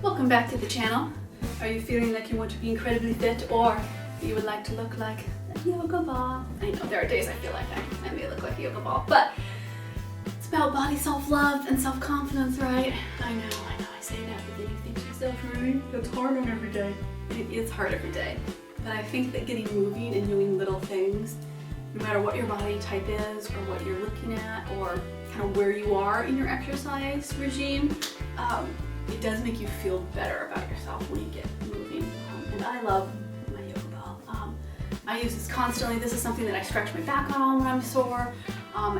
Welcome back to the channel. Are you feeling like you want to be incredibly fit, or you would like to look like a yoga ball? I know there are days I feel like I may look like a yoga ball, but it's about body self-love and self-confidence, right? I know, I say that, but then you think to yourself, right? It's hard on every day. It is hard every day, but I think that getting moving and doing little things, no matter what your body type is, or what you're looking at, or kind of where you are in your exercise regime, it does make you feel better about yourself when you get moving. And I love my yoga ball. I use this constantly. This is something that I stretch my back on when I'm sore,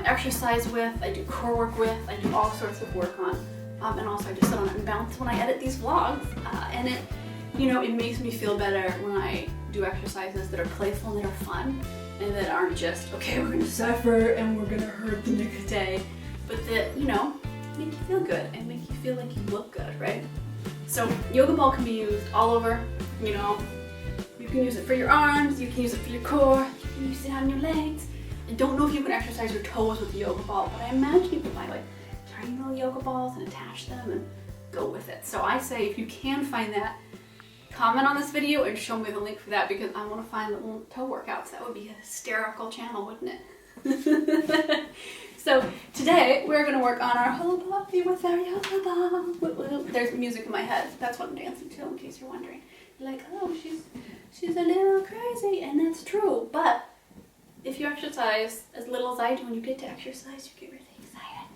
exercise with, I do core work with, I do all sorts of work on. And also I just sit on it and bounce when I edit these vlogs. And it makes me feel better when I do exercises that are playful and that are fun, and that aren't just, okay, we're gonna suffer and we're gonna hurt the next day, but that, make you feel good and make you feel like you look good, right? So yoga ball can be used all over, you can use it for your arms, you can use it for your core, you can use it on your legs. I don't know if you can exercise your toes with the yoga ball, but I imagine you can buy like tiny little yoga balls and attach them and go with it. So I say if you can find that, comment on this video and show me the link for that, because I want to find little toe workouts. That would be a hysterical channel, wouldn't it? So today we're going to work on our whole body with our yoga ball. There's music in my head. That's what I'm dancing to, in case you're wondering. You're like, oh, she's a little crazy, and that's true. But if you exercise as little as I do, when you get to exercise, you get really excited.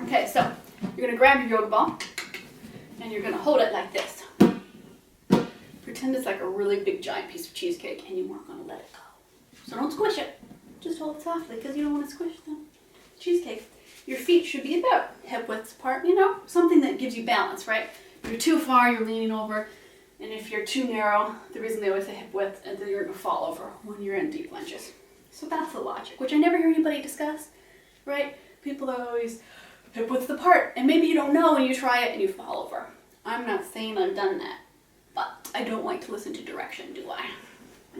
Okay, so you're going to grab your yoga ball and you're going to hold it like this. Pretend it's like a really big giant piece of cheesecake, and you weren't going to let it go. So don't squish it. Just hold it softly, because you don't want to squish the cheesecake. Your feet should be about hip width apart, something that gives you balance, right? If you're too far, you're leaning over. And if you're too narrow, the reason they always say hip width is that you're going to fall over when you're in deep lunges. So that's the logic, which I never hear anybody discuss, right? People are always hip width apart, and maybe you don't know and you try it and you fall over. I'm not saying I've done that, but I don't like to listen to direction, do I?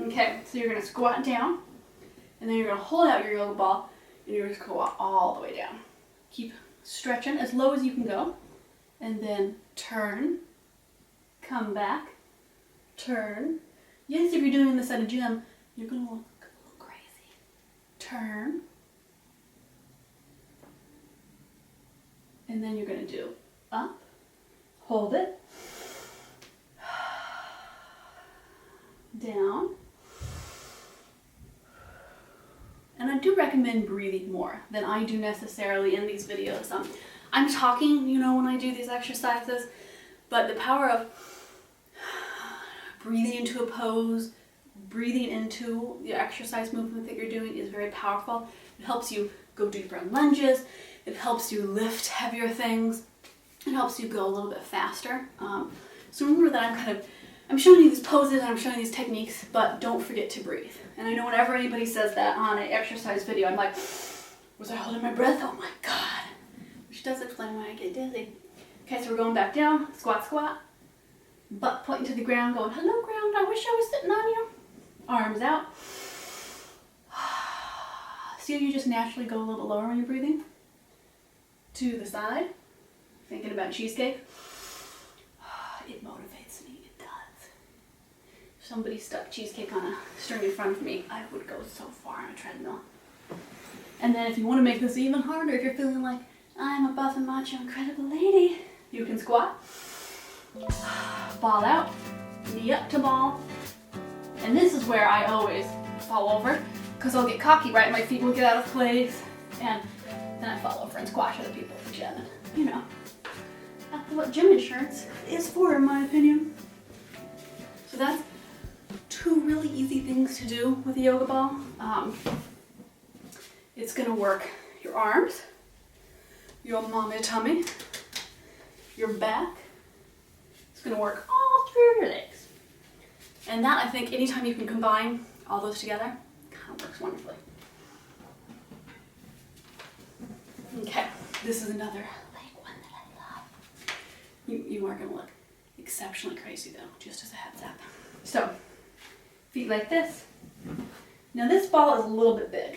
Okay, so you're going to squat down, and then you're going to hold out your yoga ball, and you're just going to go all the way down. Keep stretching as low as you can go, and then turn, come back, turn. Yes, if you're doing this at a gym, you're going to look a little crazy. Turn, and then you're going to do up, hold it, down. And I do recommend breathing more than I do necessarily in these videos. I'm talking, when I do these exercises, but the power of breathing into a pose, breathing into the exercise movement that you're doing is very powerful. It helps you go deeper in lunges. It helps you lift heavier things. It helps you go a little bit faster. So remember that I'm showing you these poses and I'm showing these techniques, but don't forget to breathe. And I know whenever anybody says that on an exercise video, I'm like, was I holding my breath? Oh my God. Which does explain why I get dizzy. Okay, so we're going back down, squat, squat. Butt pointing to the ground, going, hello ground, I wish I was sitting on you. Arms out. See how you just naturally go a little lower when you're breathing? To the side. Thinking about cheesecake. It motivates me. If somebody stuck cheesecake on a string in front of me, I would go so far on a treadmill. And then if you want to make this even harder, if you're feeling like, I'm a buff and macho incredible lady, you can squat, ball out, knee up to ball. And this is where I always fall over, because I'll get cocky, right? My feet will get out of place, and then I fall over and squash other people at the gym. And, that's what gym insurance is for, in my opinion. So that's two really easy things to do with a yoga ball. It's going to work your arms, your mommy tummy, your back. It's going to work all through your legs. And that, I think, anytime you can combine all those together, kind of works wonderfully. Okay, this is another leg one that I love. You are going to look exceptionally crazy though, just as a heads up. So, feet like this. Now this ball is a little bit big.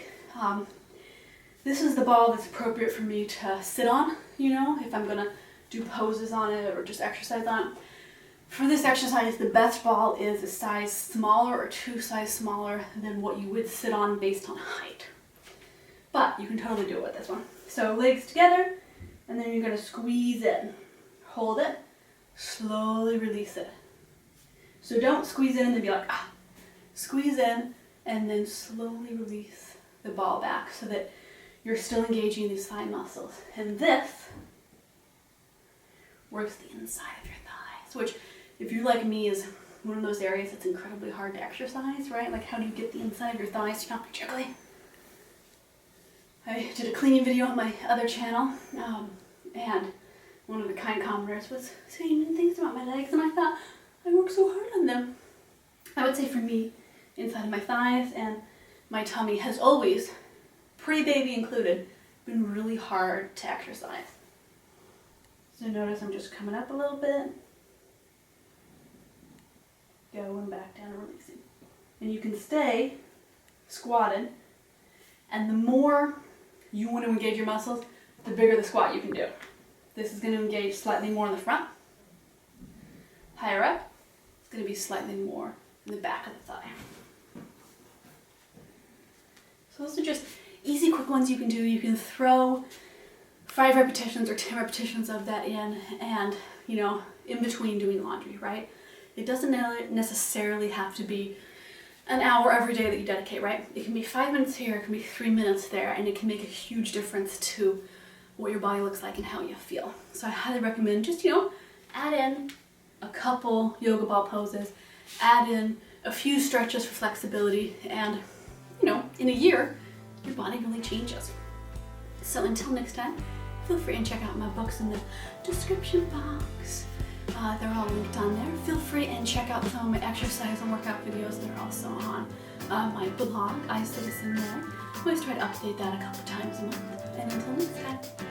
This is the ball that's appropriate for me to sit on, if I'm gonna do poses on it or just exercise on it. For this exercise, the best ball is a size smaller or 2 sizes smaller than what you would sit on based on height. But you can totally do it with this one. So legs together, and then you're going to squeeze in. Hold it, slowly release it. So don't squeeze in and then be like, ah. Squeeze in and then slowly release the ball back so that you're still engaging these thigh muscles. And this works the inside of your thighs, which if you're like me is one of those areas that's incredibly hard to exercise, right? Like how do you get the inside of your thighs to not be jiggly? I did a cleaning video on my other channel, and one of the kind commenters was saying things about my legs, and I thought, I work so hard on them. I would say for me, inside of my thighs and my tummy has always, pre-baby included, been really hard to exercise. So notice I'm just coming up a little bit, going back down and releasing. And you can stay squatted, and the more you want to engage your muscles, the bigger the squat you can do. This is going to engage slightly more in the front. Higher up, it's going to be slightly more in the back of the thigh. So those are just easy, quick ones you can do. You can throw 5 repetitions or 10 repetitions of that in, and, you know, in between doing laundry, right? It doesn't necessarily have to be an hour every day that you dedicate, right? It can be 5 minutes here, it can be 3 minutes there, and it can make a huge difference to what your body looks like and how you feel. So I highly recommend just, you know, add in a couple yoga ball poses, add in a few stretches for flexibility, and, you know, in a year, your body really changes. So until next time, feel free and check out my books in the description box. They're all linked on there. Feel free and check out some of my exercise and workout videos. They're also on my blog, iCitizen there. I always try to update that a couple times a month. And until next time.